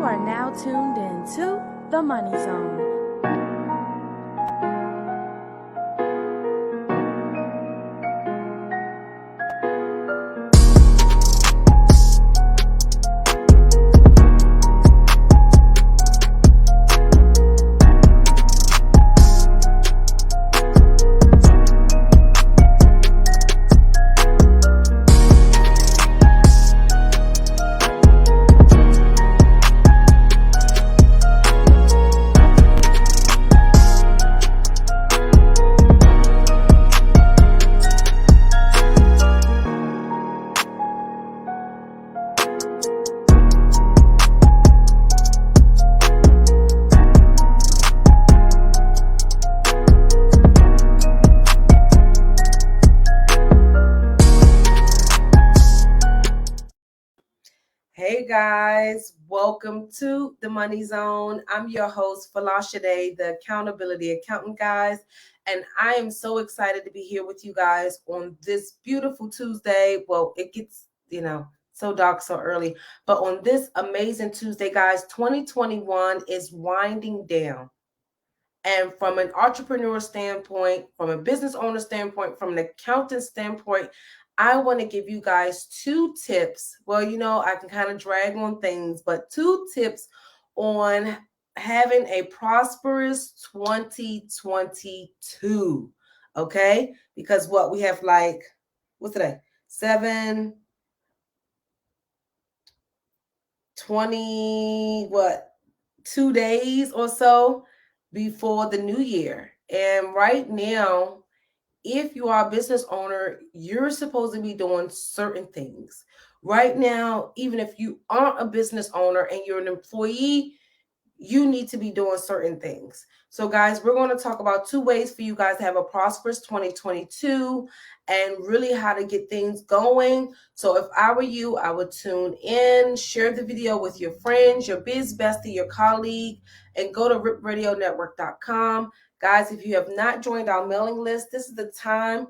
are now tuned into The Money Zone. Hey guys, welcome to the Money Zone. I'm your host, Folasade, the Accountability Accountant, guys. And I am so excited to be here with you guys on this beautiful Tuesday. Well, it gets, so dark so early. But on this amazing Tuesday, guys, 2021 is winding down. And from an entrepreneur standpoint, from a business owner standpoint, from an accountant standpoint, I want to give you guys 2 tips. Well, I can kind of drag on things, but 2 tips on having a prosperous 2022. Okay? Because we have what's today? 2 days or so before the new year. And right now, if you are a business owner, you're supposed to be doing certain things. Right now, even if you aren't a business owner and you're an employee, you need to be doing certain things. So guys, we're going to talk about 2 ways for you guys to have a prosperous 2022 and really how to get things going. So if I were you, I would tune in, share the video with your friends, your biz bestie, your colleague, and go to ripradionetwork.com. Guys, if you have not joined our mailing list, this is the time.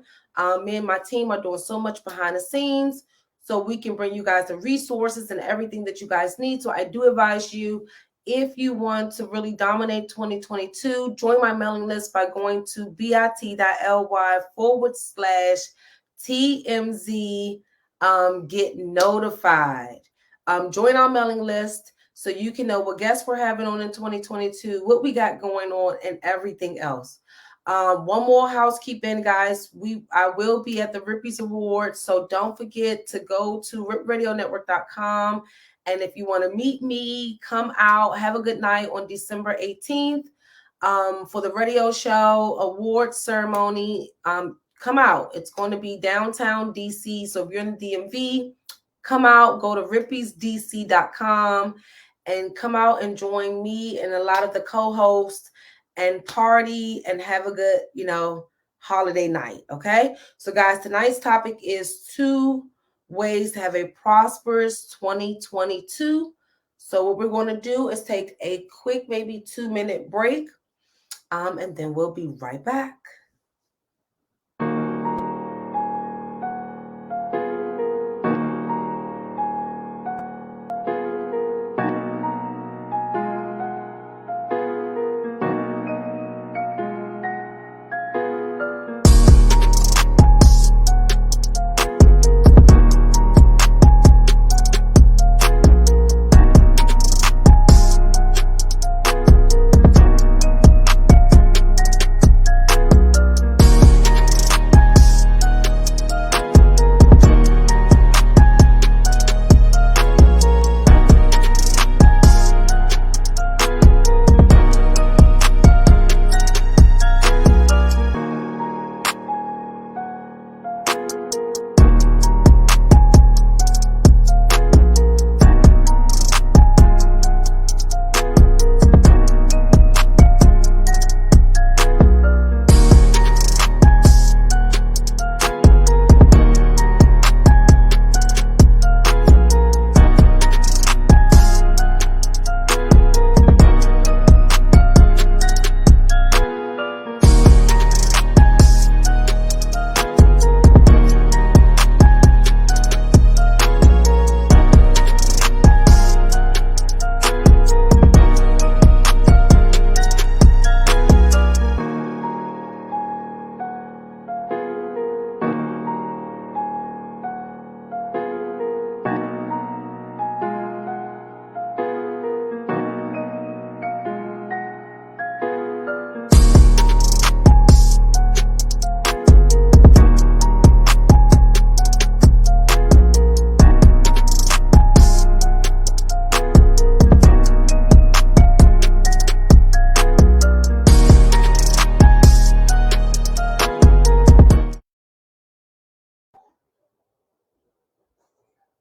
Me and my team are doing so much behind the scenes so we can bring you guys the resources and everything that you guys need. So I do advise you, if you want to really dominate 2022, join my mailing list by going to bit.ly/TMZ, get notified. Join our mailing list so you can know what guests we're having on in 2022, what we got going on, and everything else. One more housekeeping, guys. I will be at the Rippies Awards, so don't forget to go to ripradionetwork.com. And if you want to meet me, come out, have a good night on December 18th for the radio show award ceremony. Come out. It's going to be downtown DC. So if you're in the DMV, come out, go to rippiesdc.com and come out and join me and a lot of the co-hosts and party and have a good, holiday night. Okay. So guys, tonight's topic is 2 ways to have a prosperous 2022. So what we're going to do is take a quick, maybe 2-minute break, and then we'll be right back.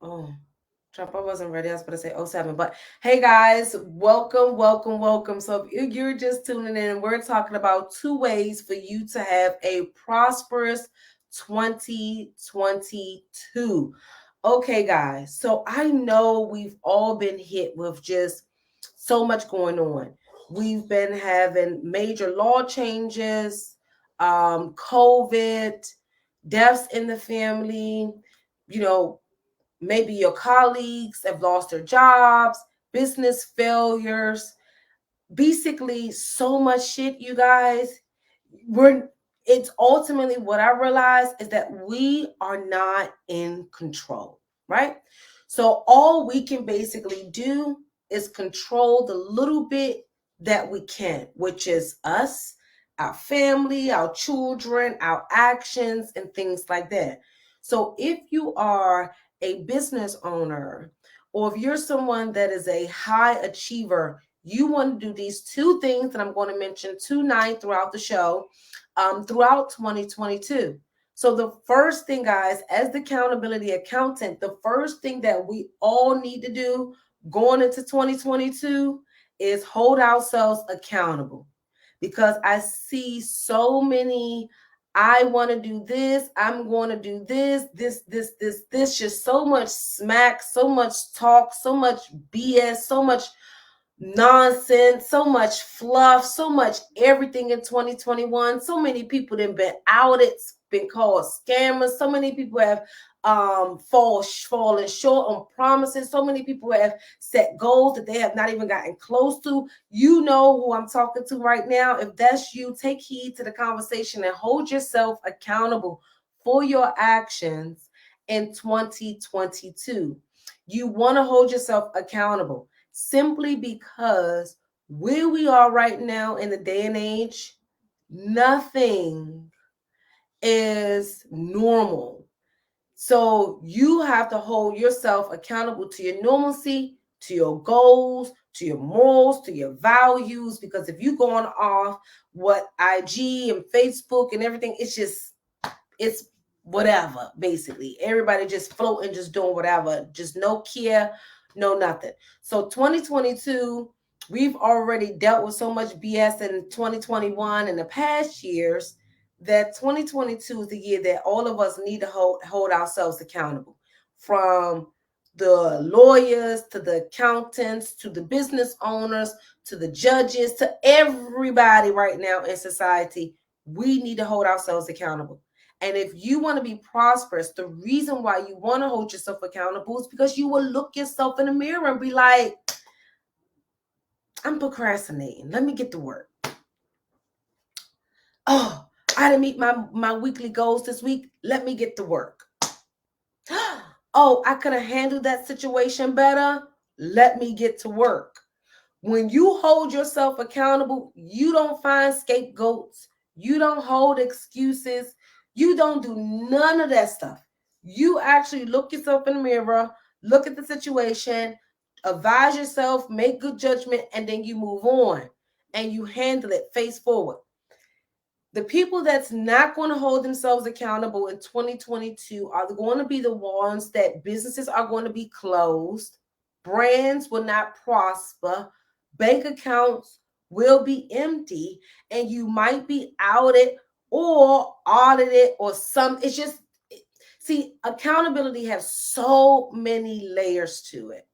Oh, Trump, I wasn't ready. I was going to say 07. But hey, guys, welcome, welcome, welcome. So if you're just tuning in, we're talking about 2 ways for you to have a prosperous 2022. Okay, guys. So I know we've all been hit with just so much going on. We've been having major law changes, COVID, deaths in the family, you know, maybe your colleagues have lost their jobs, business failures, basically so much shit, you guys. It's ultimately what I realize is that we are not in control, right? So all we can basically do is control the little bit that we can, which is us, our family, our children, our actions, and things like that. So if you are a business owner, or if you're someone that is a high achiever, you want to do these 2 things that I'm going to mention tonight throughout the show, throughout 2022. So the first thing, guys, as the accountability accountant, the first thing that we all need to do going into 2022 is hold ourselves accountable. Because I see so many, I want to do this, I'm going to do this, just so much smack, so much talk, so much BS, so much nonsense, so much fluff, so much everything in 2021. So many people have been outed, been called scammers. So many people have fallen short on promises. So many people have set goals that they have not even gotten close to. You know who I'm talking to right now. If that's you, take heed to the conversation and hold yourself accountable for your actions in 2022. You want to hold yourself accountable simply because where we are right now in the day and age, nothing is normal. So you have to hold yourself accountable to your normalcy, to your goals, to your morals, to your values. Because if you're going off what IG and Facebook and everything, it's whatever, basically. Everybody just floating, just doing whatever, just no care, no nothing. So 2022, we've already dealt with so much BS in 2021 and the past years that 2022 is the year that all of us need to hold ourselves accountable. From the lawyers to the accountants to the business owners to the judges to everybody right now in society, we need to hold ourselves accountable. And if you want to be prosperous, the reason why you want to hold yourself accountable is because you will look yourself in the mirror and be like, I'm procrastinating. Let me get to work. Oh, I didn't meet my weekly goals this week. Let me get to work. Oh, I could have handled that situation better. Let me get to work. When you hold yourself accountable, you don't find scapegoats. You don't hold excuses. You don't do none of that stuff. You actually look yourself in the mirror, look at the situation, advise yourself, make good judgment, and then you move on and you handle it face forward. The people that's not going to hold themselves accountable in 2022 are going to be the ones that businesses are going to be closed, brands will not prosper, bank accounts will be empty, and you might be outed or audited or some. It's just, see, accountability has so many layers to it.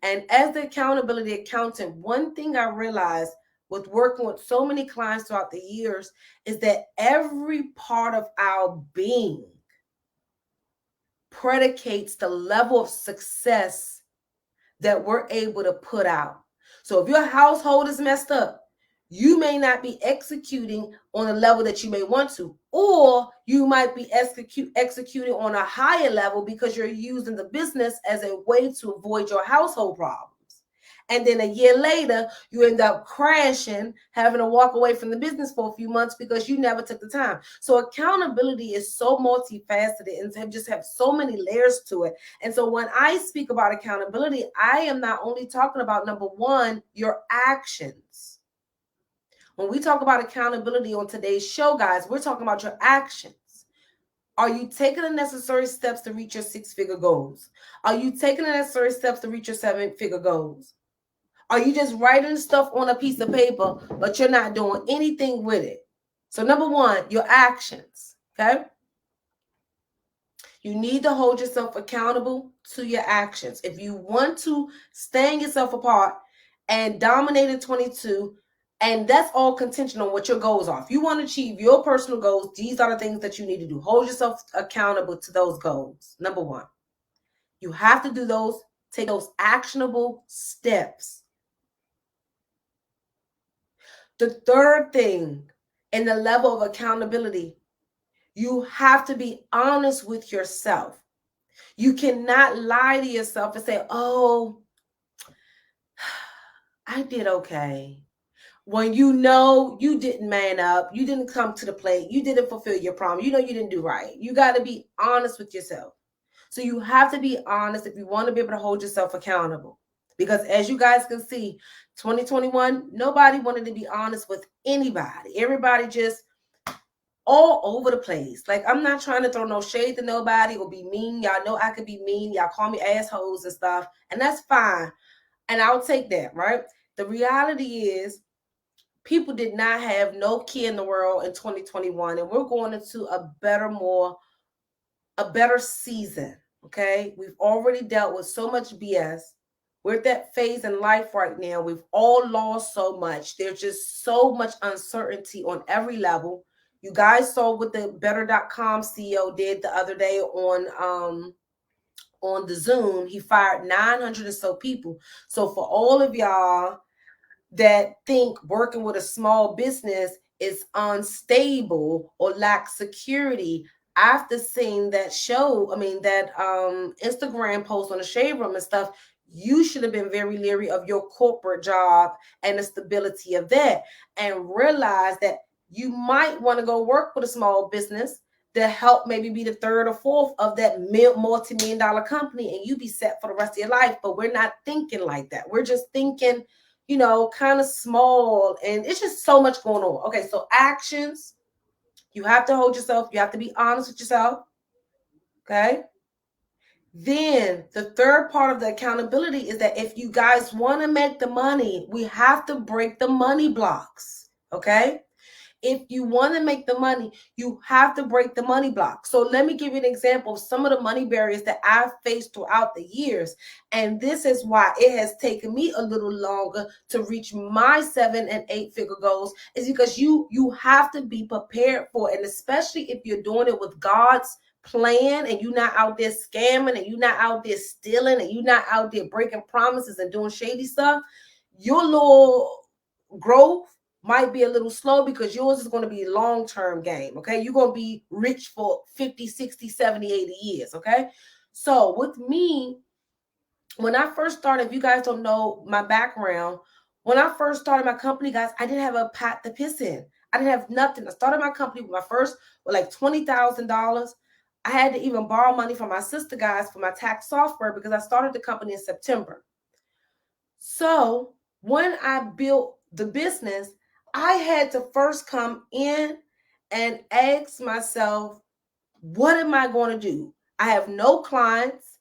And as the accountability accountant, one thing I realized with working with so many clients throughout the years is that every part of our being predicates the level of success that we're able to put out. So if your household is messed up, you may not be executing on a level that you may want to, or you might be executing on a higher level because you're using the business as a way to avoid your household problems. And then a year later, you end up crashing, having to walk away from the business for a few months because you never took the time. So accountability is so multifaceted and just have so many layers to it. And so when I speak about accountability, I am not only talking about, number one, your actions. When we talk about accountability on today's show, guys, we're talking about your actions. Are you taking the necessary steps to reach your 6-figure goals? Are you taking the necessary steps to reach your 7-figure goals? Are you just writing stuff on a piece of paper, but you're not doing anything with it? So number one, your actions, okay? You need to hold yourself accountable to your actions. If you want to stand yourself apart and dominate in 22, and that's all contingent on what your goals are. If you want to achieve your personal goals, these are the things that you need to do. Hold yourself accountable to those goals. Number one, you have to do those, take those actionable steps. The third thing in the level of accountability, you have to be honest with yourself. You cannot lie to yourself and say, oh, I did okay. When you know you didn't man up, you didn't come to the plate, you didn't fulfill your promise, you know you didn't do right. You got to be honest with yourself. So you have to be honest if you want to be able to hold yourself accountable. Because as you guys can see, 2021, nobody wanted to be honest with anybody. Everybody just all over the place. Like, I'm not trying to throw no shade to nobody or be mean. Y'all know I could be mean. Y'all call me assholes and stuff, and that's fine. And I'll take that, right? The reality is people did not have no care in the world in 2021, and we're going into a better season, okay? We've already dealt with so much BS. We're at that phase in life right now. We've all lost so much. There's just so much uncertainty on every level. You guys saw what the Better.com CEO did the other day on the Zoom. He fired 900 or so people. So for all of y'all that think working with a small business is unstable or lacks security, after seeing that Instagram post on the Shade Room and stuff, you should have been very leery of your corporate job and the stability of that, and realize that you might want to go work with a small business to help maybe be the third or fourth of that multi-million-dollar company, and you be set for the rest of your life. But we're not thinking like that. We're just thinking, kind of small, and it's just so much going on. Okay, so actions, you have to hold yourself, you have to be honest with yourself, okay? Then the third part of the accountability is that if you guys want to make the money, we have to break the money blocks, okay? If you want to make the money, you have to break the money block. So let me give you an example of some of the money barriers that I've faced throughout the years. And this is why it has taken me a little longer to reach my 7- and 8-figure goals, is because you have to be prepared for it. And especially if you're doing it with God's plan and you're not out there scamming and you're not out there stealing and you're not out there breaking promises and doing shady stuff, your little growth might be a little slow because yours is going to be a long-term game, okay? You're going to be rich for 50, 60, 70, 80 years, okay? So with me, when I first started, if you guys don't know my background, when I first started my company, guys, I didn't have a pot to piss in. I didn't have nothing. I started my company with like $20,000. I had to even borrow money from my sister, guys, for my tax software because I started the company in September. So when I built the business, I had to first come in and ask myself, what am I going to do? I have no clients.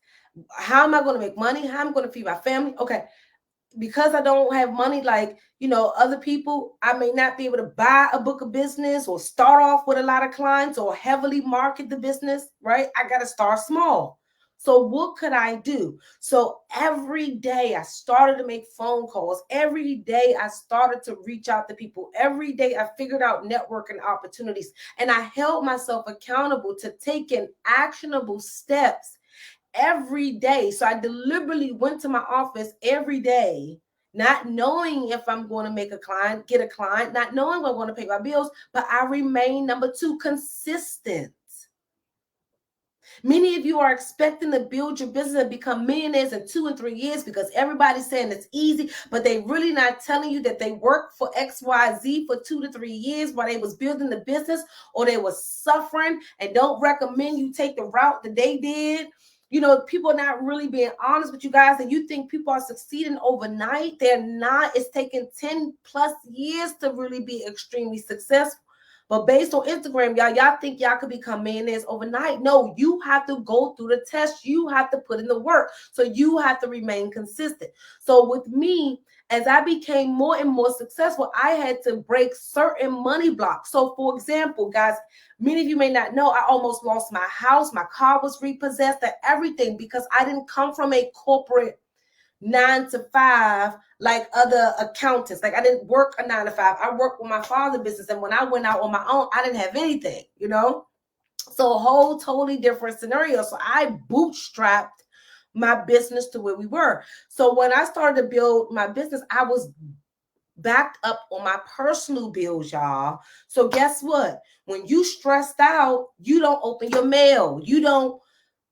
How am I going to make money? How am I going to feed my family? Okay. Because I don't have money like, other people, I may not be able to buy a book of business or start off with a lot of clients or heavily market the business, right? I got to start small. So what could I do? So every day I started to make phone calls. Every day I started to reach out to people. Every day I figured out networking opportunities, and I held myself accountable to taking actionable steps every day. So I deliberately went to my office every day, not knowing if I'm going to get a client, not knowing if I'm going to pay my bills, but I remain, number two, consistent. Many of you are expecting to build your business and become millionaires in 2 and 3 years because everybody's saying it's easy, but they really not telling you that they worked for XYZ for 2 to 3 years while they was building the business, or they was suffering, and don't recommend you take the route that they did. People are not really being honest with you guys, and you think people are succeeding overnight. They're not. It's taken 10 plus years to really be extremely successful. But based on Instagram, y'all think y'all could become millionaires overnight. No, you have to go through the test. You have to put in the work. So you have to remain consistent. So with me, as I became more and more successful, I had to break certain money blocks. So for example, guys, many of you may not know, I almost lost my house. My car was repossessed and everything because I didn't come from a corporate 9 to 5 like other accountants. Like I didn't work a 9 to 5. I worked with my father's business, and when I went out on my own, I didn't have anything, you know. So a whole totally different scenario. So I bootstrapped my business to where we were. So when I started to build my business, I was backed up on my personal bills, y'all. So guess what? When you stressed out, you don't open your mail. You don't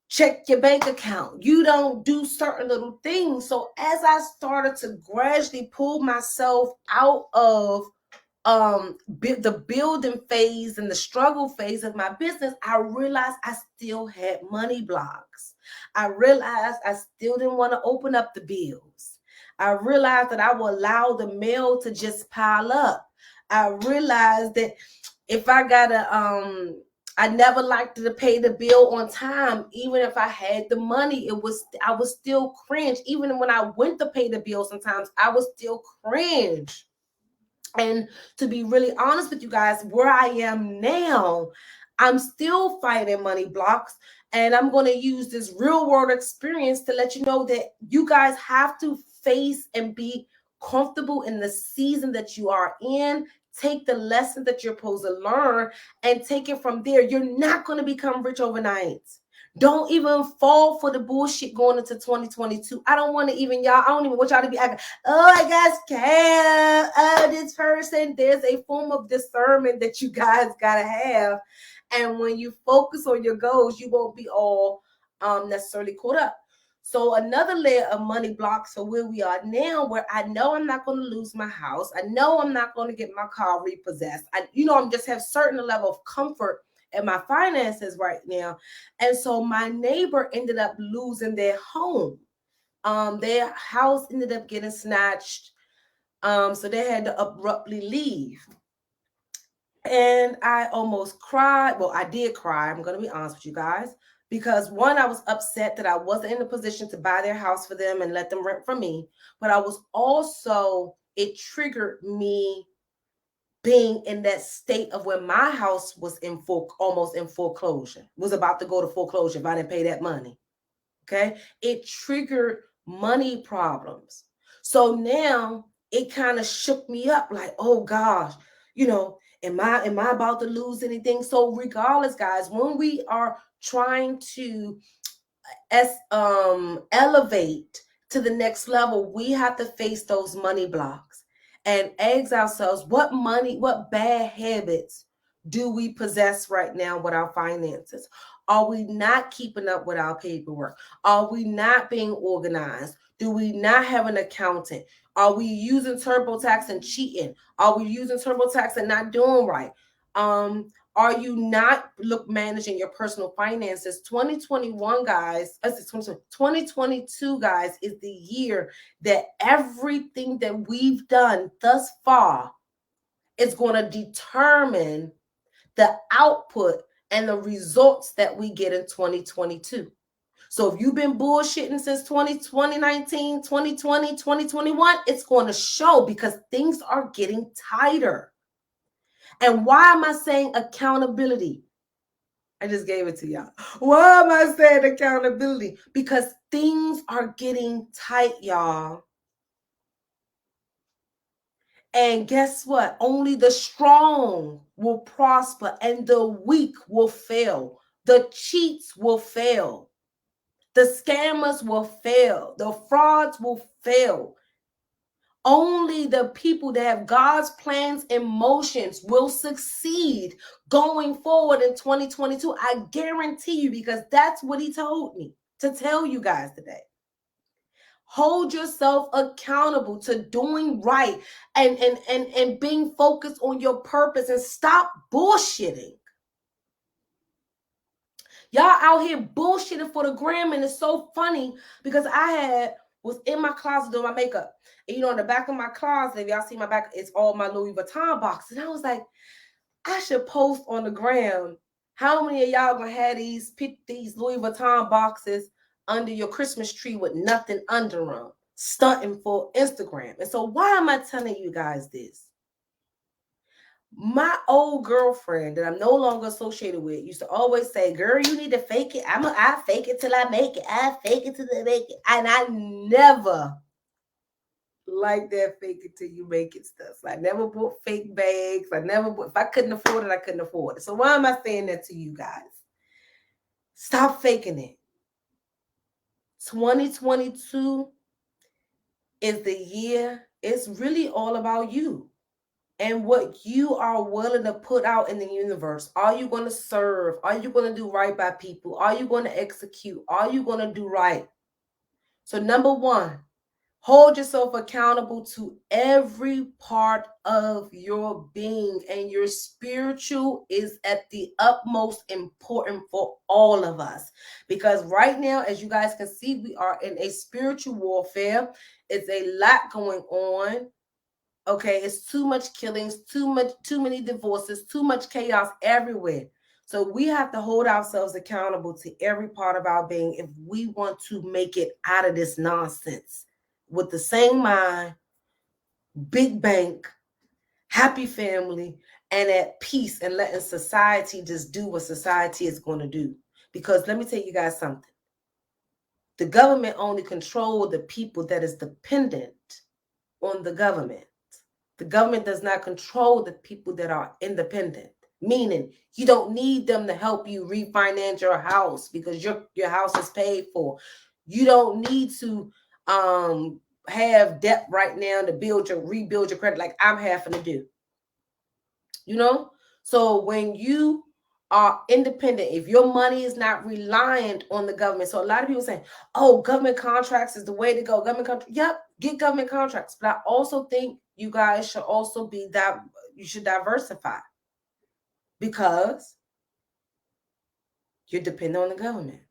check your bank account. You don't do certain little things. So as I started to gradually pull myself out of the building phase and the struggle phase of my business, I realized I still had money blocks. I realized I still didn't want to open up the bills. I realized that I will allow the mail to just pile up. I realized that if I gotta I never liked to pay the bill on time. Even if I had the money, I was still cringe. Even when I went to pay the bill, sometimes I was still cringe. And to be really honest with you guys, where I am now, I'm still fighting money blocks. And I'm going to use this real world experience to let you know that you guys have to face and be comfortable in the season that you are in. Take the lesson that you're supposed to learn and take it from there. You're not going to become rich overnight. Don't even fall for the bullshit going into 2022. I don't want to even, y'all, I don't even want y'all to be acting, oh, I guess, this person. There's a form of discernment that you guys got to have. And when you focus on your goals, you won't be all necessarily caught up. So another layer of money blocks. So where we are now, where I know I'm not going to lose my house. I know I'm not going to get my car repossessed. I'm just have certain level of comfort in my finances right now. And so my neighbor ended up losing their home. Their house ended up getting snatched. So they had to abruptly leave. And I almost cried. Well, I did cry. I'm going to be honest with you guys. Because one, I was upset that I wasn't in a position to buy their house for them and let them rent from me. But I was also, it triggered me being in that state of where my house was almost in foreclosure, was about to go to foreclosure if I didn't pay that money. Okay. It triggered money problems. So now it kind of shook me up like, oh gosh, am I about to lose anything? So regardless, guys, when we are trying to elevate to the next level, we have to face those money blocks and ask ourselves, what bad habits do we possess right now with our finances? Are we not keeping up with our paperwork? Are we not being organized? Do we not have an accountant? Are we using TurboTax and cheating? Are we using TurboTax and not doing right? Are you not managing your personal finances? 2021, guys, 2022, guys, is the year that everything that we've done thus far is going to determine the output and the results that we get in 2022. So if you've been bullshitting since 2019, 2020, 2021, it's going to show because things are getting tighter. And why am I saying accountability? I just gave it to y'all. Why am I saying accountability? Because things are getting tight, y'all. And guess what? Only the strong will prosper and the weak will fail. The cheats will fail. The scammers will fail. The frauds will fail. Only the people that have God's plans and motions will succeed going forward in 2022. I guarantee you, because that's what he told me to tell you guys today. Hold yourself accountable to doing right and being focused on your purpose and stop bullshitting. Y'all out here bullshitting for the gram, and it's so funny because I was in my closet doing my makeup. And in the back of my closet, if y'all see my back, it's all my Louis Vuitton boxes. And I was like, I should post on the gram. How many of y'all gonna have these Louis Vuitton boxes under your Christmas tree with nothing under them, stunting for Instagram? And so why am I telling you guys this? My old girlfriend that I'm no longer associated with used to always say, girl, you need to fake it. I fake it till I make it. I fake it till I make it. And I never like that fake it till you make it stuff. So I never bought fake bags. If I couldn't afford it, I couldn't afford it. So why am I saying that to you guys? Stop faking it. 2022 is the year. It's really all about you and what you are willing to put out in the universe. Are you going to serve? Are you going to do right by people? Are you going to execute? Are you going to do right? So number one, hold yourself accountable to every part of your being, and your spiritual is at the utmost important for all of us, because right now, as you guys can see, we are in a spiritual warfare. It's a lot going on. Okay, it's too much killings, too many divorces, too much chaos everywhere. So we have to hold ourselves accountable to every part of our being if we want to make it out of this nonsense with the same mind, big bank, happy family, and at peace, and letting society just do what society is going to do. Because let me tell you guys something. The government only controls the people that is dependent on the government. The government does not control the people that are independent, meaning you don't need them to help you refinance your house because your house is paid for. You don't need to have debt right now to rebuild your credit like I'm having to do. You know? So when you are independent, if your money is not reliant on the government. So a lot of people saying, oh, government contracts is the way to go. Yep, get government contracts. But I also think you guys should also be that you should diversify, because you're dependent on the government.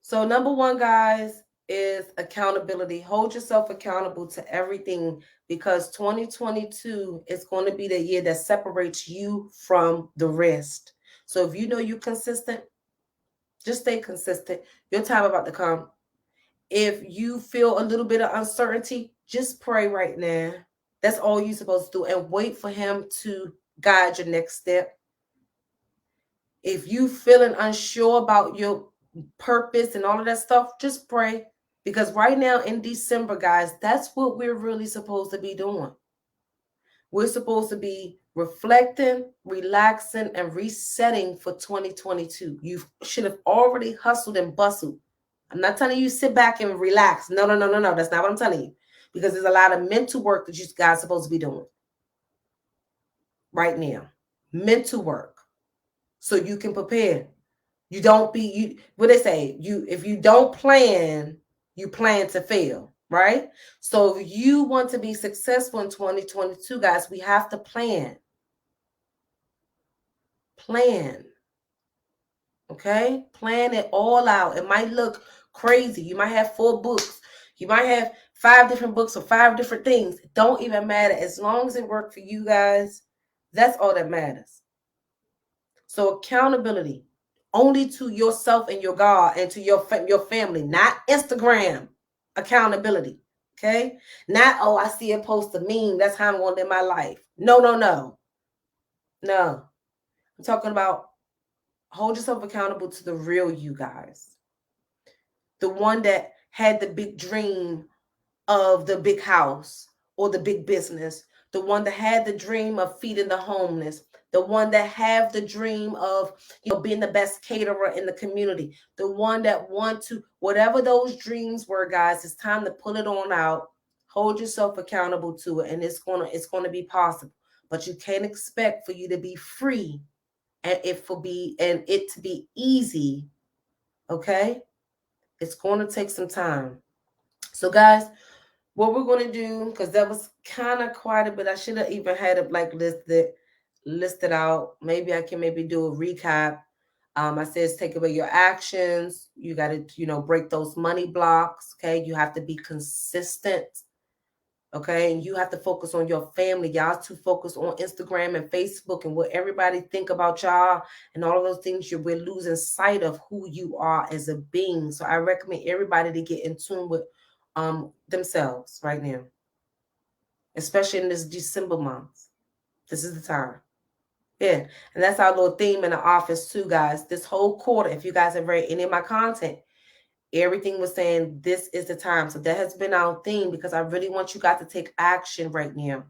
So number one, guys, is accountability. Hold yourself accountable to everything, because 2022 is going to be the year that separates you from the rest. So if you know you're consistent, just stay consistent. Your time about to come. If you feel a little bit of uncertainty, just pray right now. That's all you're supposed to do, and wait for him to guide your next step. If you feeling unsure about your purpose and all of that stuff, just pray. Because right now in December, guys, that's what we're really supposed to be doing. We're supposed to be reflecting, relaxing, and resetting for 2022. You should have already hustled and bustled. I'm not telling you sit back and relax. No. That's not what I'm telling you. Because there's a lot of mental work that you guys are supposed to be doing right now. Mental work. So you can prepare. You don't be what they say, if you don't plan, you plan to fail, right? So if you want to be successful in 2022, guys, we have to plan. Okay? Plan it all out. It might look crazy. You might have 4 books. You might have 5 different books or 5 different things. It don't even matter. As long as it works for you guys, that's all that matters. So accountability only to yourself and your God and to your family, not Instagram accountability. Okay? Not, oh, I see a post a meme, that's how I'm going to live my life. No. I'm talking about hold yourself accountable to the real you guys. The one that had the big dream of the big house or the big business. The one that had the dream of feeding the homeless. The one that have the dream of, being the best caterer in the community. The one that want to, whatever those dreams were, guys, it's time to pull it on out. Hold yourself accountable to it, and it's gonna be possible. But you can't expect for you to be free and it to be easy. Okay? It's going to take some time. So guys, what we're going to do, because that was kind of quite a bit, I should have even had it like listed out. Maybe I can do a recap. I said take away your actions. You got to, break those money blocks. Okay. You have to be consistent. Okay, and you have to focus on your family. Y'all too focused on Instagram and Facebook and what everybody think about y'all and all of those things. We're losing sight of who you are as a being. So I recommend everybody to get in tune with themselves right now, especially in this December month. This is the time. Yeah, and that's our little theme in the office too, guys. This whole quarter, if you guys have read any of my content, everything was saying this is the time. So that has been our theme because I really want you guys to take action right now.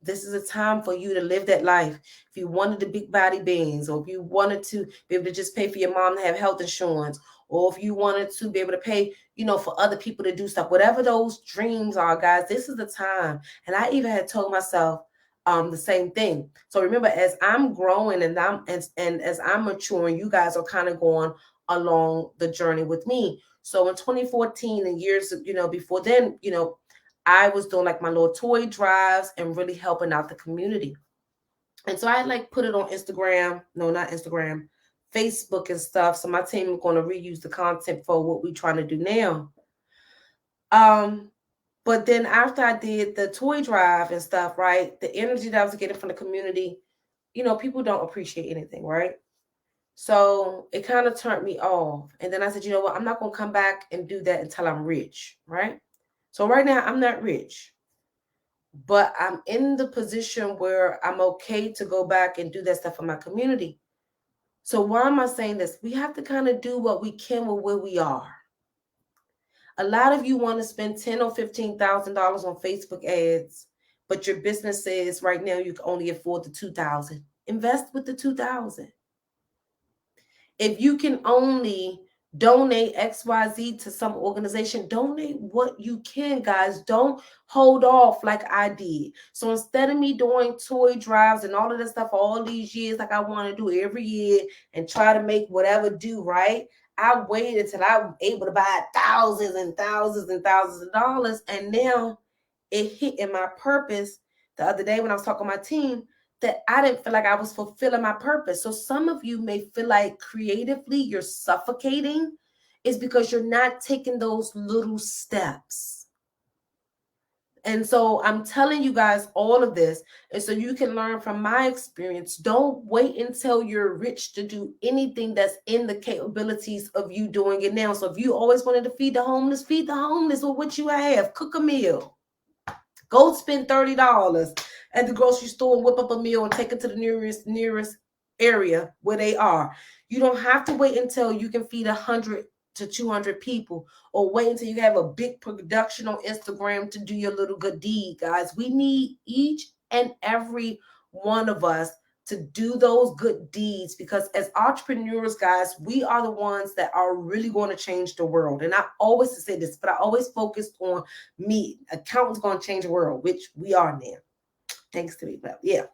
This is a time for you to live that life. If you wanted the big body bands, or if you wanted to be able to just pay for your mom to have health insurance, or if you wanted to be able to pay, for other people to do stuff, whatever those dreams are, guys, this is the time. And I even had told myself the same thing. So remember, as I'm growing and as I'm maturing, you guys are kind of going along the journey with me. So in 2014 and years, before then, I was doing like my little toy drives and really helping out the community. And so I like put it on Instagram. No, not Instagram, Facebook and stuff. So my team is going to reuse the content for what we're trying to do now. But then after I did the toy drive and stuff, right, the energy that I was getting from the community, people don't appreciate anything, right? So it kind of turned me off. And then I said, you know what, I'm not going to come back and do that until I'm rich, right? So right now I'm not rich, but I'm in the position where I'm okay to go back and do that stuff for my community. So why am I saying this? We have to kind of do what we can with where we are. A lot of you want to spend $10,000 or $15,000 on Facebook ads, but your business says right now you can only afford the $2,000. Invest with the $2,000. If you can only donate XYZ to some organization, donate what you can, guys. Don't hold off like I did. So instead of me doing toy drives and all of that stuff for all these years, like I want to do every year and try to make whatever do, right? I waited until I was able to buy thousands and thousands and thousands of dollars. And now it hit in my purpose the other day when I was talking to my team, that I didn't feel like I was fulfilling my purpose. So some of you may feel like creatively you're suffocating is because you're not taking those little steps. And so I'm telling you guys all of this, and so you can learn from my experience. Don't wait until you're rich to do anything that's in the capabilities of you doing it now. So if you always wanted to feed the homeless with what you have. Cook a meal. Go spend $30 at the grocery store and whip up a meal and take it to the nearest area where they are. You don't have to wait until you can feed 100 to 200 people, or wait until you have a big production on Instagram to do your little good deed, guys. We need each and every one of us to do those good deeds, because as entrepreneurs, guys, we are the ones that are really going to change the world. And I always say this, but I always focused on me. Accountants going to change the world, which we are now, thanks to me. But yeah,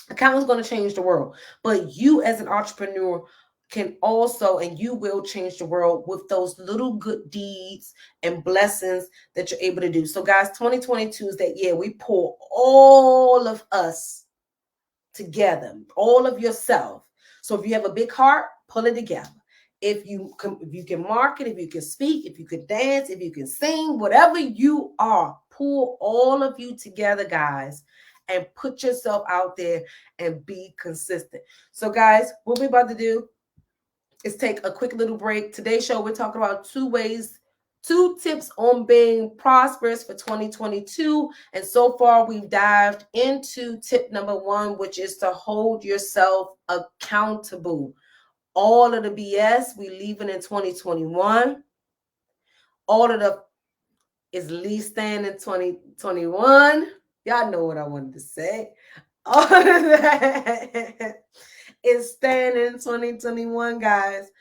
accountants going to change the world. But you as an entrepreneur can also, and you will change the world with those little good deeds and blessings that you're able to do. So guys, 2022 is that year we pour all of us together, all of yourself. So if you have a big heart, pull it together. If you can market, if you can speak, if you can dance, if you can sing, whatever you are, pull all of you together, guys, and put yourself out there and be consistent. So guys, what we're about to do is take a quick little break. Today's show, we're talking about two tips on being prosperous for 2022. And so far, we've dived into tip number 1, which is to hold yourself accountable. All of the BS we leaving in 2021. All of the is least staying in 2021. Y'all know what I wanted to say. All of that is staying in 2021, guys.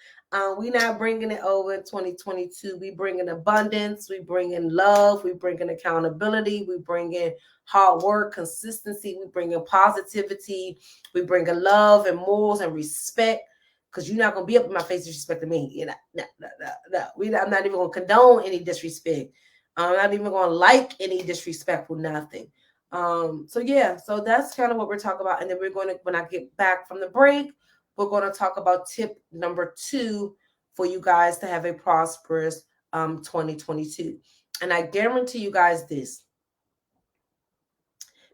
We not bringing it over in 2022. We bringing abundance. We bringing love. We bringing accountability. We bringing hard work, consistency. We bringing positivity. We bringing love and morals and respect. Because you're not gonna be up in my face disrespecting me. You know, no. I'm not even gonna condone any disrespect. I'm not even gonna like any disrespectful nothing. So yeah, so that's kind of what we're talking about. And then we're going to, when I get back from the break, we're going to talk about tip number 2 for you guys to have a prosperous 2022. And I guarantee you guys this.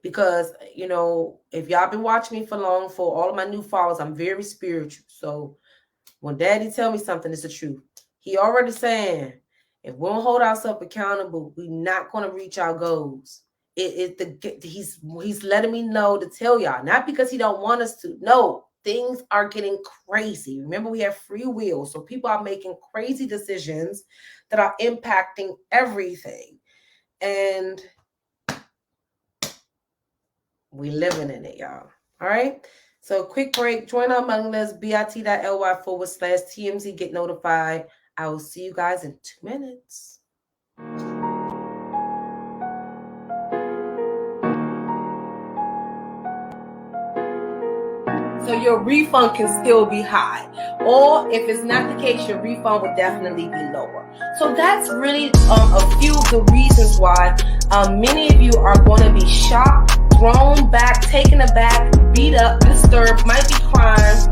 Because, you know, if y'all been watching me for long, for all of my new followers, I'm very spiritual. So when Daddy tell me something, it's the truth. He already saying, if we don't hold ourselves accountable, we're not going to reach our goals. He's letting me know to tell y'all, not because he don't want us to. No, things are getting crazy. Remember, we have free will, so people are making crazy decisions that are impacting everything, and we living in it, y'all. All right. So quick break. Join our mailing list, bit.ly/TMZ. Get notified. I will see you guys in 2 minutes. So your refund can still be high. Or if it's not the case, your refund would definitely be lower. So that's really a few of the reasons why many of you are going to be shocked, thrown back, taken aback, beat up, disturbed, might be crying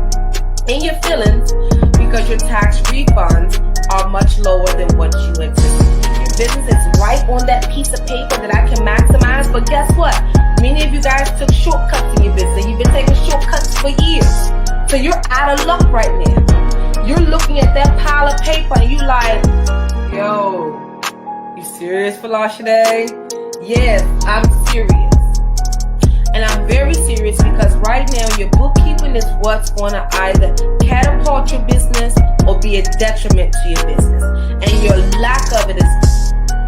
in your feelings because your tax refunds are much lower than what you anticipated. Your business is right on that piece of paper that I can maximize, but guess what? Many of you guys took shortcuts in your business. You've been taking shortcuts for years. So you're out of luck right now. You're looking at that pile of paper and you like, yo, you serious, Folasade? Yes, I'm serious. And I'm very serious because right now your bookkeeping is what's going to either catapult your business or be a detriment to your business. And your lack of it is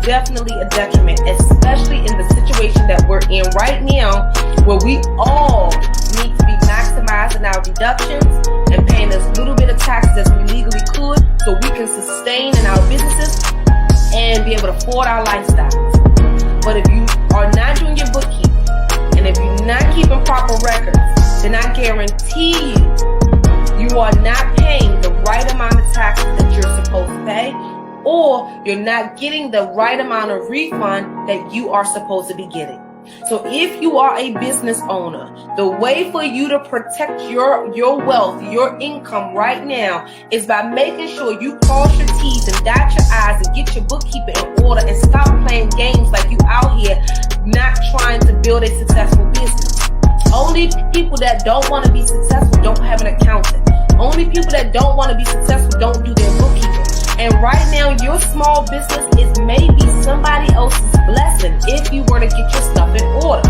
definitely a detriment, especially in the situation that we're in right now, where we all need to be maximizing our deductions and paying as little bit of taxes as we legally could so we can sustain in our businesses and be able to afford our lifestyles. But if you are not doing your bookkeeping, and if you're not keeping proper records, then I guarantee you are not paying the right amount of taxes that you're supposed to pay, or you're not getting the right amount of refund that you are supposed to be getting. So if you are a business owner, the way for you to protect your wealth, your income right now is by making sure you cross your T's and dot your I's and get your bookkeeping in order and stop playing games like you out here not trying to build a successful business. Only people that don't want to be successful don't have an accountant. Only people that don't want to be successful don't do their bookkeeping. And right now, your small business is maybe somebody else's blessing if you were to get your stuff in order.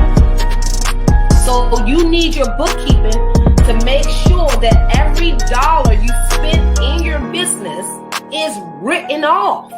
So you need your bookkeeping to make sure that every dollar you spend in your business is written off.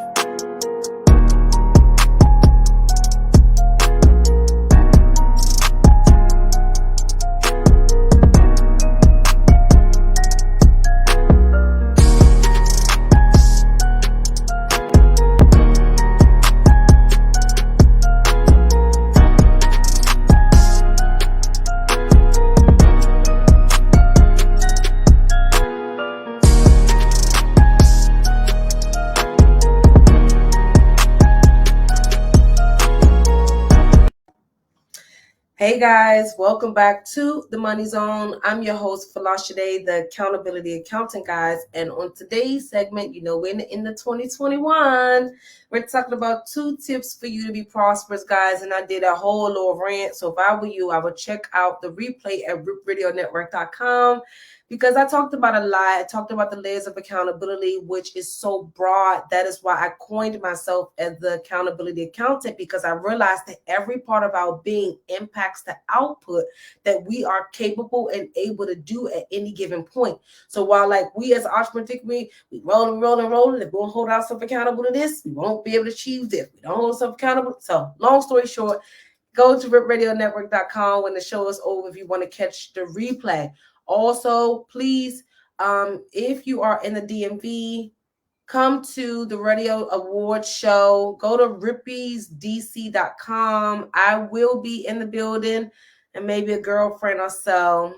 Hey guys, welcome back to the Money Zone. I'm your host, Folasade, the Accountability Accountant, guys. And on today's segment, you know, we're in the 2021. We're talking about 2 tips for you to be prosperous, guys. And I did a whole little rant. So if I were you, I would check out the replay at ripradionetwork.com. Because I talked about a lot. I talked about the layers of accountability, which is so broad. That is why I coined myself as the accountability accountant, because I realized that every part of our being impacts the output that we are capable and able to do at any given point. So while like we as entrepreneurs, we rolling. If we don't hold ourselves accountable to this, we won't be able to achieve this. We don't hold ourselves accountable. So long story short, go to ripradionetwork.com when the show is over if you want to catch the replay. Also, please, if you are in the DMV, come to the Radio Awards show. Go to rippiesdc.com. I will be in the building, and maybe a girlfriend or so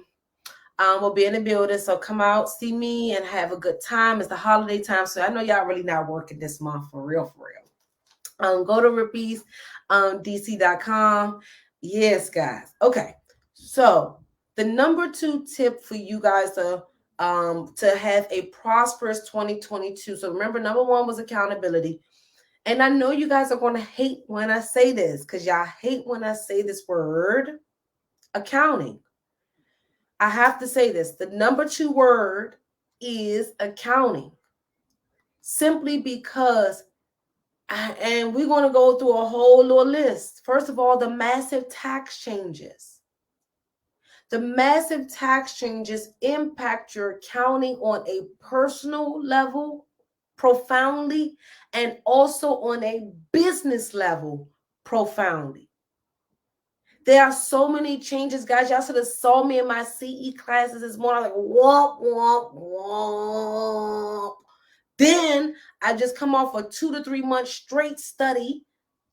will be in the building. So come out, see me, and have a good time. It's the holiday time, so I know y'all really not working this month for real. Go to rippiesdc.com. Yes, guys. Okay, so the number 2 tip for you guys to have a prosperous 2022. So remember, number 1 was accountability. And I know you guys are going to hate when I say this, because y'all hate when I say this word. accounting. I have to say this. The number 2 word is accounting. Simply because, and we're going to go through a whole little list. First of all, the massive tax changes. The massive tax changes impact your accounting on a personal level profoundly, and also on a business level profoundly. There are so many changes, guys. Y'all should have saw me in my CE classes this morning. I'm like, womp, womp, womp. Then I just come off a 2 to 3 month straight study,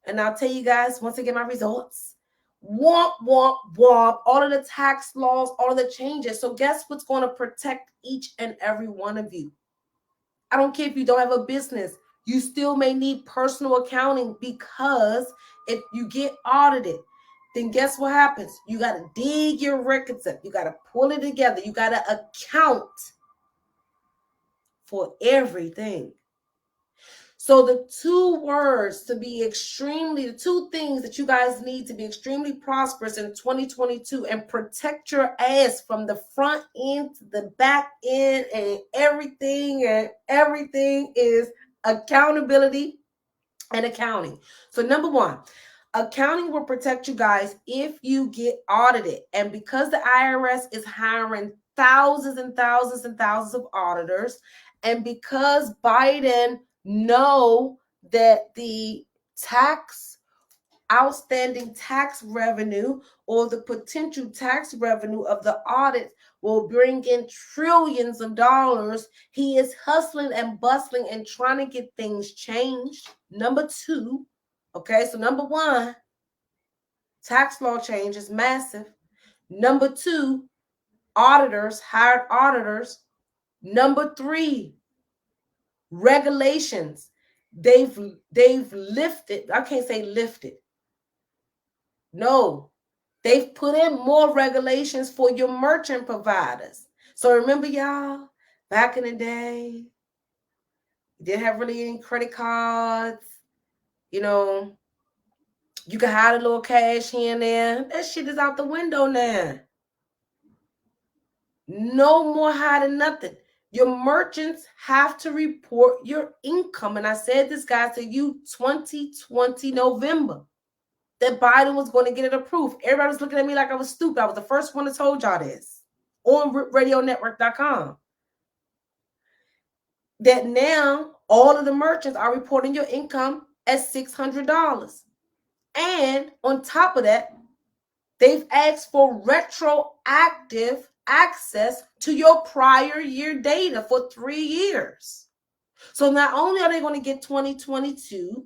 and I'll tell you guys once I get my results. Womp, womp, womp. All of the tax laws, all of the changes. So guess what's going to protect each and every one of you? I don't care if you don't have a business. You still may need personal accounting, because if you get audited, then guess what happens? You got to dig your records up. You got to pull it together. You got to account for everything. So the 2 words to be the 2 things that you guys need to be extremely prosperous in 2022 and protect your ass from the front end to the back end and everything is accountability and accounting. So number 1, accounting will protect you guys if you get audited. And because the IRS is hiring thousands and thousands and thousands of auditors, and because Biden know that the outstanding tax revenue or the potential tax revenue of the audit will bring in trillions of dollars, he is hustling and bustling and trying to get things changed. Number 2, okay, so number 1, tax law change is massive. Number 2, hired auditors. Number 3, regulations. They've lifted. I can't say lifted. No, they've put in more regulations for your merchant providers. So remember, y'all, back in the day, you didn't have really any credit cards. You know, you could hide a little cash here and there. That shit is out the window now. No more hiding nothing. Your merchants have to report your income. And I said this, guys, to you 2020 November, that Biden was going to get it approved. Everybody was looking at me like I was stupid. I was the first one that told y'all this on radionetwork.com. That now all of the merchants are reporting your income as $600. And on top of that, they've asked for retroactive access to your prior year data for 3 years. So not only are they going to get 2022,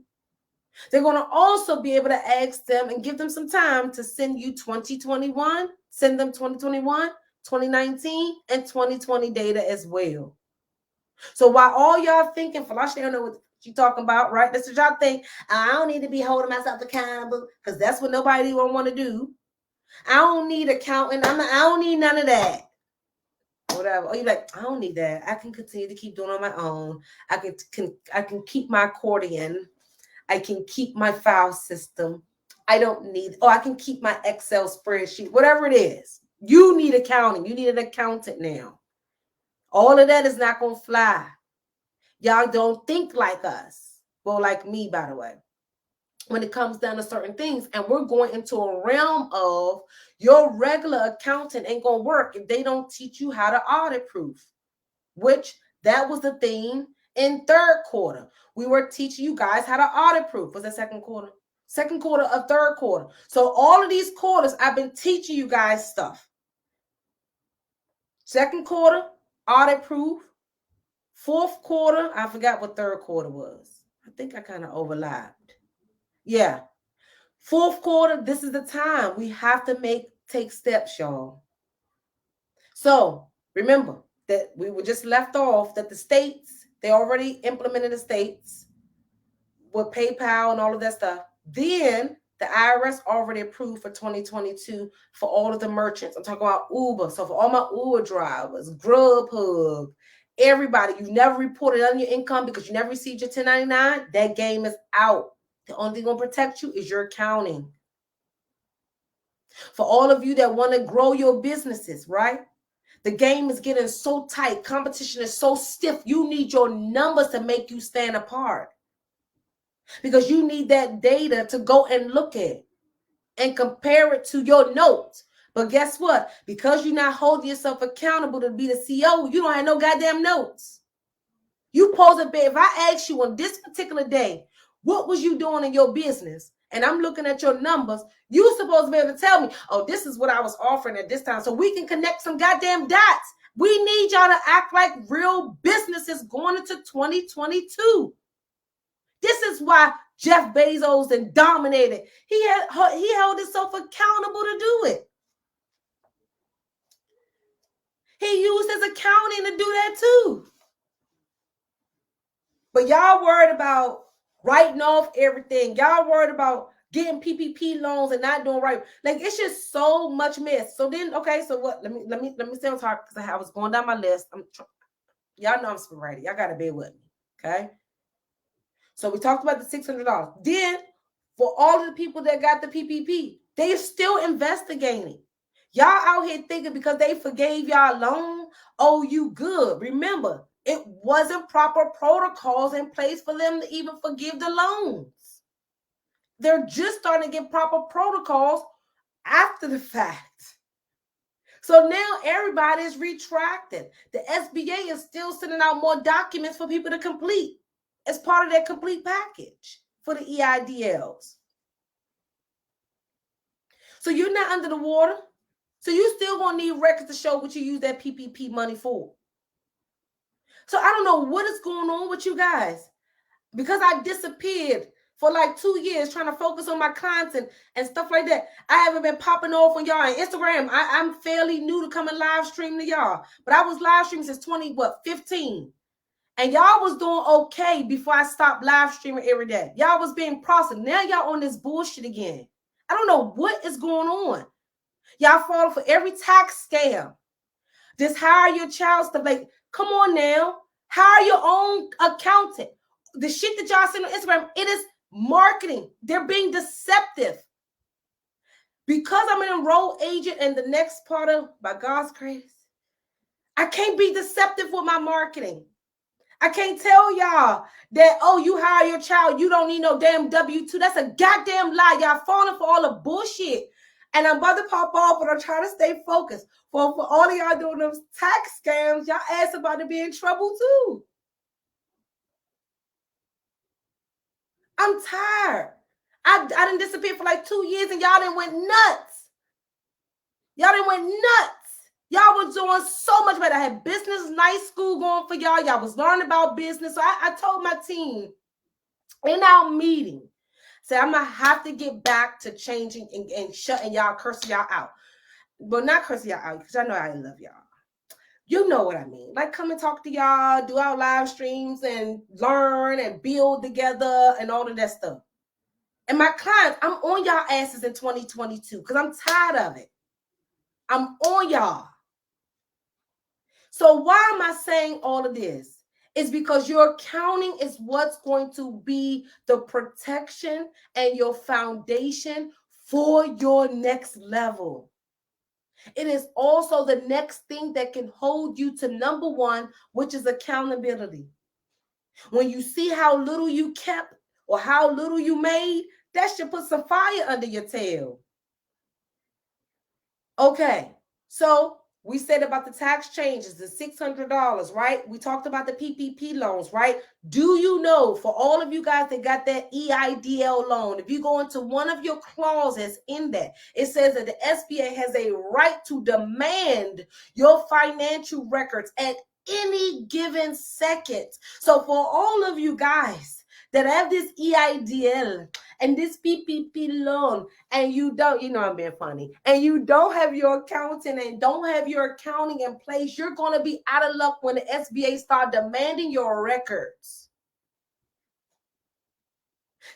they're going to also be able to ask them and give them some time to send you 2021, send them 2021, 2019, and 2020 data as well. So while all y'all thinking, Folasade don't know what you talking about, right? That's what y'all think. I don't need to be holding myself accountable, because that's what nobody will want to do. I don't need accounting. I don't need none of that. Whatever. Or you're like, I don't need that. I can continue to keep doing it on my own. I can keep my accordion. I can keep my file system. I don't need, I can keep my Excel spreadsheet, whatever it is. You need accounting. You need an accountant now. All of that is not going to fly. Y'all don't think like us. Well, like me, by the way, when it comes down to certain things. And we're going into a realm of your regular accountant ain't going to work if they don't teach you how to audit proof, which that was the theme in 3rd quarter. We were teaching you guys how to audit proof. Was that 2nd quarter? 2nd quarter of 3rd quarter. So all of these quarters, I've been teaching you guys stuff. 2nd quarter, audit proof. 4th quarter, I forgot what 3rd quarter was. I think I kind of overlapped. Yeah. 4th quarter, this is the time. We have to take steps, y'all. So remember that we were just left off that the states, they already implemented the states with PayPal and all of that stuff. Then the IRS already approved for 2022 for all of the merchants. I'm talking about Uber. So for all my Uber drivers, Grubhub, everybody, you never reported on your income because you never received your 1099, that game is out. The only thing going to protect you is your accounting. For all of you that want to grow your businesses, right? The game is getting so tight. Competition is so stiff. You need your numbers to make you stand apart. Because you need that data to go and look at and compare it to your notes. But guess what? Because you're not holding yourself accountable to be the CEO, you don't have no goddamn notes. You pose a bit. If I ask you on this particular day, what was you doing in your business? And I'm looking at your numbers, you're supposed to be able to tell me, oh, this is what I was offering at this time. So we can connect some goddamn dots. We need y'all to act like real businesses going into 2022. This is why Jeff Bezos and dominated. He held himself accountable to do it. He used his accounting to do that too. But y'all worried about writing off everything. Y'all worried about getting PPP loans and not doing right. Like, it's just so much mess. So then, okay, so what? Let me say what's hard, because I was going down my list. Y'all know I'm sporadic. Y'all gotta bear with me, okay? So we talked about the $600. Then, for all of the people that got the PPP, they are still investigating. Y'all out here thinking because they forgave y'all loan, oh, you good. Remember, it wasn't proper protocols in place for them to even forgive the loans. They're just starting to get proper protocols after the fact. So now everybody is retracting. The SBA is still sending out more documents for people to complete as part of their complete package for the EIDLs. So you're not under the water. So you still gonna need records to show what you use that PPP money for. So I don't know what is going on with you guys, because I disappeared for like 2 years trying to focus on my content and stuff like that. I haven't been popping off on y'all on Instagram. I'm fairly new to coming live stream to y'all, but I was live streaming since 2015. And y'all was doing okay before I stopped live streaming every day. Y'all was being processed. Now y'all on this bullshit again. I don't know what is going on. Y'all falling for every tax scam. Just hire your child stuff. Like, come on now. Hire your own accountant. The shit that y'all send on Instagram, it is marketing. They're being deceptive. Because I'm an enrolled agent and the next part of, by God's grace, I can't be deceptive with my marketing. I can't tell y'all that, oh, you hire your child, you don't need no damn W-2. That's a goddamn lie. Y'all falling for all the bullshit. And I'm about to pop off, but I'm trying to stay focused. For all of y'all doing those tax scams, y'all ass about to be in trouble too. I'm tired. I didn't disappear for like 2 years and y'all done went nuts. Y'all done went nuts. Y'all was doing so much better. I had business, nice school going for y'all. Y'all was learning about business. So I told my team in our meeting, said, I'm going to have to get back to changing and shutting y'all, cursing y'all out. But not cursing y'all out, because I know I love y'all. You know what I mean. Like, come and talk to y'all, do our live streams and learn and build together and all of that stuff. And my clients, I'm on y'all asses in 2022 because I'm tired of it. I'm on y'all. So why am I saying all of this? It's because your accounting is what's going to be the protection and your foundation for your next level. It is also the next thing that can hold you to number one, which is accountability. When you see how little you kept or how little you made, that should put some fire under your tail. Okay, so we said about the tax changes, the $600, right? We talked about the PPP loans, right? Do you know, for all of you guys that got that EIDL loan, if you go into one of your clauses in that, it says that the SBA has a right to demand your financial records at any given second. So for all of you guys that have this EIDL and this PPP loan, and you don't, you know I'm being funny, and you don't have your accountant and don't have your accounting in place, you're going to be out of luck when the SBA start demanding your records.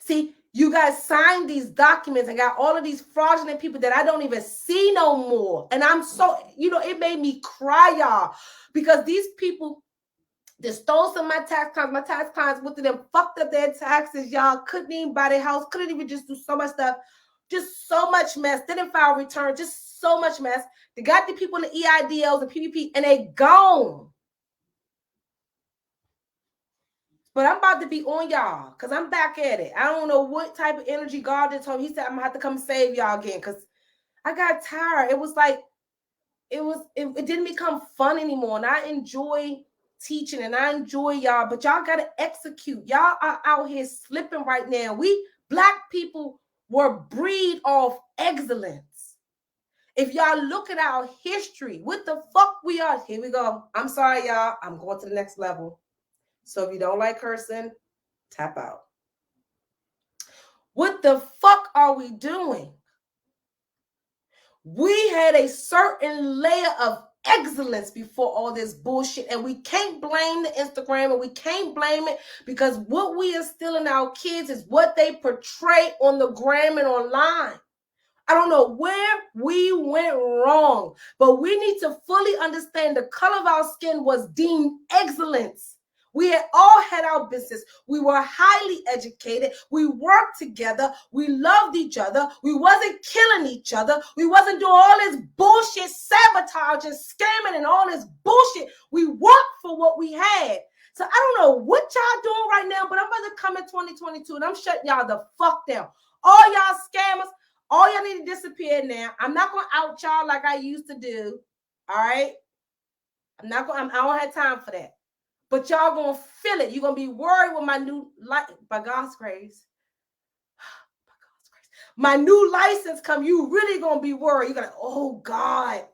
See, you guys signed these documents and got all of these fraudulent people that I don't even see no more. And I'm so, it made me cry, y'all, because these people, they stole some of my tax clients. My tax clients went to them, fucked up their taxes, y'all. Couldn't even buy their house. Couldn't even just do so much stuff. Just so much mess. Didn't file return. Just so much mess. They got the people in the EIDLs and PPP, and they gone. But I'm about to be on y'all because I'm back at it. I don't know what type of energy God did told me. He said I'm gonna have to come save y'all again because I got tired. It was like it didn't become fun anymore. And I enjoy teaching and I enjoy y'all, but y'all gotta execute. Y'all are out here slipping right now. We Black people were breed of excellence. If y'all look at our history, what the fuck we are. Here we go. I'm sorry, y'all. I'm going to the next level. So if you don't like cursing, tap out. What the fuck are we doing? We had a certain layer of excellence before all this bullshit, and we can't blame the Instagram, and we can't blame it because what we instill in our kids is what they portray on the gram and online. I don't know where we went wrong, but we need to fully understand the color of our skin was deemed excellence. We had all had our business. We were highly educated. We worked together. We loved each other. We wasn't killing each other. We wasn't doing all this bullshit, sabotage and scamming and all this bullshit. We worked for what we had. So I don't know what y'all doing right now, but I'm about to come in 2022 and I'm shutting y'all the fuck down. All y'all scammers, all y'all need to disappear now. I'm not going to out y'all like I used to do. All right? I don't have time for that. But y'all gonna feel it. You're gonna be worried with my new by God's grace. By God's grace. My new license come, you really gonna be worried. You're gonna, oh God,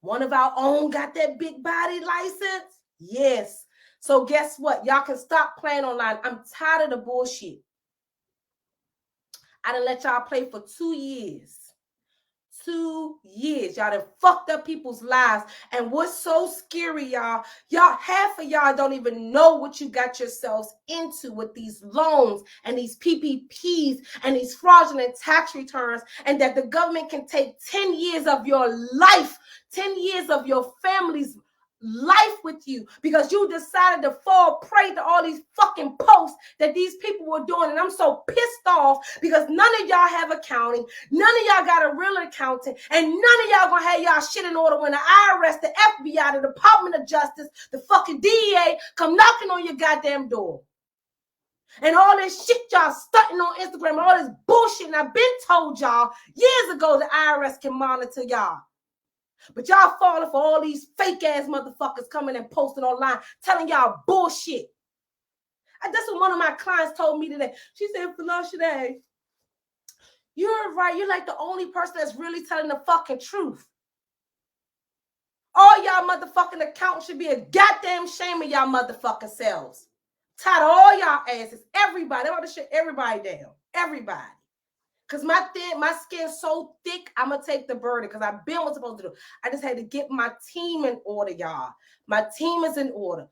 one of our own got that big body license? Yes. So guess what? Y'all can stop playing online. I'm tired of the bullshit. I done let y'all play for 2 years. 2 years. Y'all done fucked up people's lives. And what's so scary, y'all, half of y'all don't even know what you got yourselves into with these loans and these PPPs and these fraudulent tax returns, and that the government can take 10 years of your life, 10 years of your family's life with you because you decided to fall prey to all these fucking posts that these people were doing. And I'm so pissed off because none of y'all have accounting, none of y'all got a real accountant, and none of y'all gonna have y'all shit in order when the IRS, the FBI, the Department of Justice, the fucking DEA come knocking on your goddamn door. And all this shit y'all stunting on Instagram and all this bullshit, and I've been told y'all years ago the IRS can monitor y'all. But y'all falling for all these fake ass motherfuckers coming and posting online, telling y'all bullshit. That's what one of my clients told me today. She said, Folasade, you're right. You're like the only person that's really telling the fucking truth. All y'all motherfucking accountants should be a goddamn shame of y'all motherfucking selves. Tired of all y'all asses. Everybody. I'm about to shut everybody down. Everybody. Because my skin's so thick, I'm going to take the burden because I've been what's supposed to do. I just had to get my team in order, y'all. My team is in order.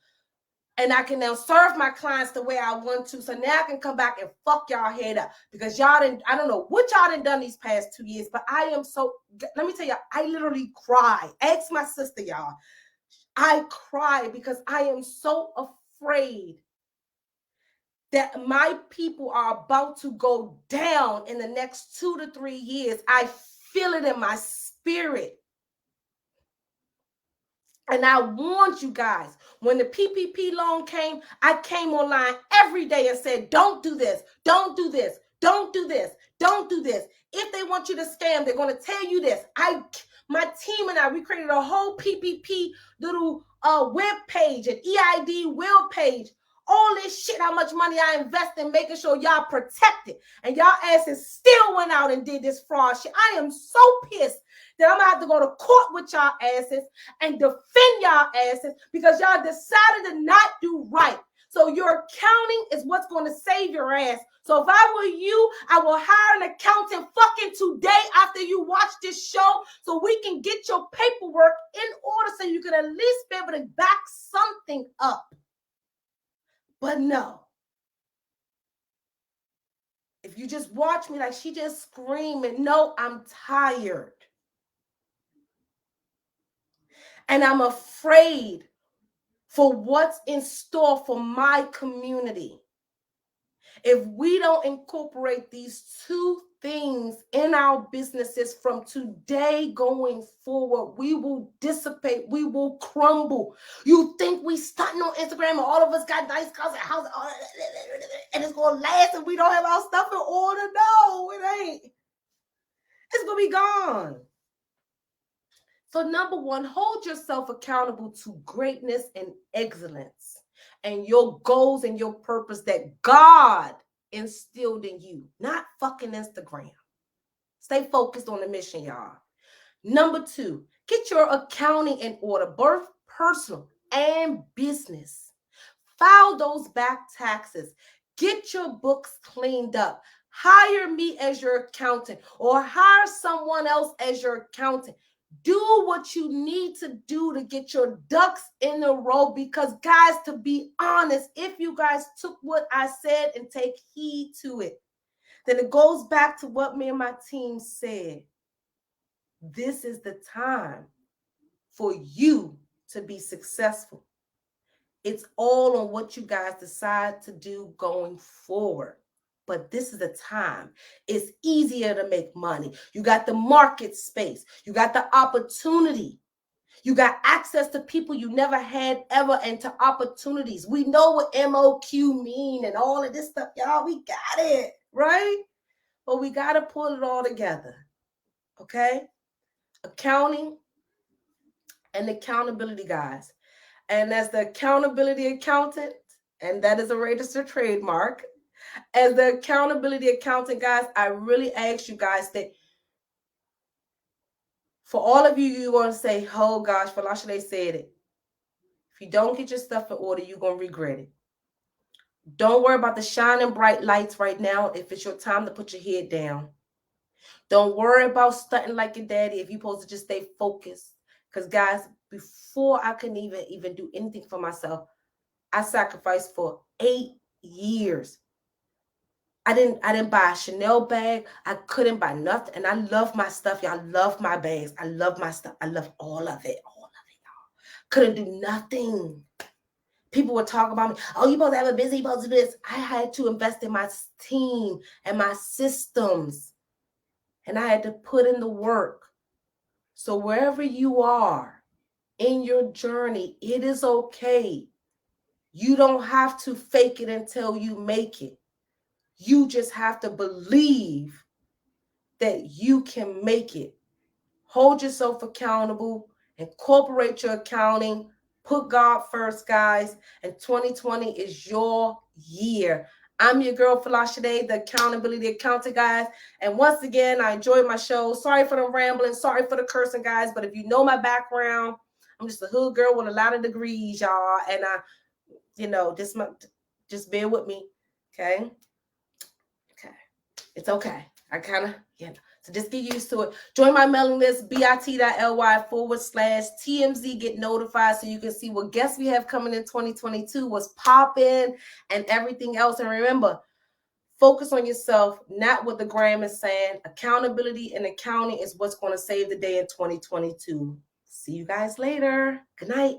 And I can now serve my clients the way I want to. So now I can come back and fuck y'all head up. Because y'all didn't, I don't know what y'all done these past 2 years, but I am so, let me tell y'all, I literally cry. Ask my sister, y'all. I cry because I am so afraid that my people are about to go down in the next 2 to 3 years. I feel it in my spirit. And I warned you guys, when the PPP loan came, I came online every day and said, don't do this, don't do this, don't do this, don't do this. If they want you to scam, they're going to tell you this. My team and I, we created a whole PPP little web page, an EID web page. All this shit, how much money I invest in making sure y'all protected. And y'all asses still went out and did this fraud shit. I am so pissed that I'm going to have to go to court with y'all asses and defend y'all asses because y'all decided to not do right. So your accounting is what's going to save your ass. So if I were you, I will hire an accountant fucking today after you watch this show so we can get your paperwork in order so you can at least be able to back something up. But no. If you just watch me like she just screaming, no, I'm tired. And I'm afraid for what's in store for my community. If we don't incorporate these 2 things in our businesses from today going forward. We will dissipate. We will crumble. You think we stunting on Instagram and all of us got nice cars and houses and it's going to last and we don't have our stuff in order? No, it ain't. It's going to be gone. So number one, hold yourself accountable to greatness and excellence and your goals and your purpose that God instilled in you, not fucking Instagram. Stay focused on the mission, y'all. Number two, get your accounting in order, both personal and business. File those back taxes. Get your books cleaned up. Hire me as your accountant or hire someone else as your accountant. Do what you need to do to get your ducks in a row because, guys, to be honest, if you guys took what I said and take heed to it, then it goes back to what me and my team said. This is the time for you to be successful. It's all on what you guys decide to do going forward. But this is the time. It's easier to make money. You got the market space. You got the opportunity. You got access to people you never had ever and to opportunities. We know what MOQ mean and all of this stuff, y'all. We got it, right? But we got to pull it all together, okay? Accounting and accountability, guys. And as the accountability accountant, and that is a registered trademark, as the accountability accountant, guys, I really ask you guys that for all of you, you're going to say, oh gosh, Folasade said it. If you don't get your stuff in order, you're going to regret it. Don't worry about the shining bright lights right now if it's your time to put your head down. Don't worry about stunting like your daddy if you're supposed to just stay focused. Because, guys, before I can even do anything for myself, I sacrificed for 8 years. I didn't buy a Chanel bag. I couldn't buy nothing. And I love my stuff. Y'all love my bags. I love my stuff. I love all of it. All of it, y'all. Couldn't do nothing. People would talk about me. Oh, you supposed to have a business. You supposed to do this. I had to invest in my team and my systems. And I had to put in the work. So wherever you are in your journey, it is okay. You don't have to fake it until you make it. You just have to believe that you can make it. Hold yourself accountable. Incorporate your accounting. Put God first, guys. And 2020 is your year. I'm your girl, Folasade, the accountability accountant, guys. And once again, I enjoyed my show. Sorry for the rambling. Sorry for the cursing, guys. But if you know my background, I'm just a hood girl with a lot of degrees, y'all. And just bear with me, okay? Okay. It's okay. I kind of, so just get used to it. Join my mailing list, bit.ly/TMZ. Get notified so you can see what guests we have coming in 2022, what's popping, and everything else. And remember, focus on yourself, not what the gram is saying. Accountability and accounting is what's going to save the day in 2022. See you guys later. Good night.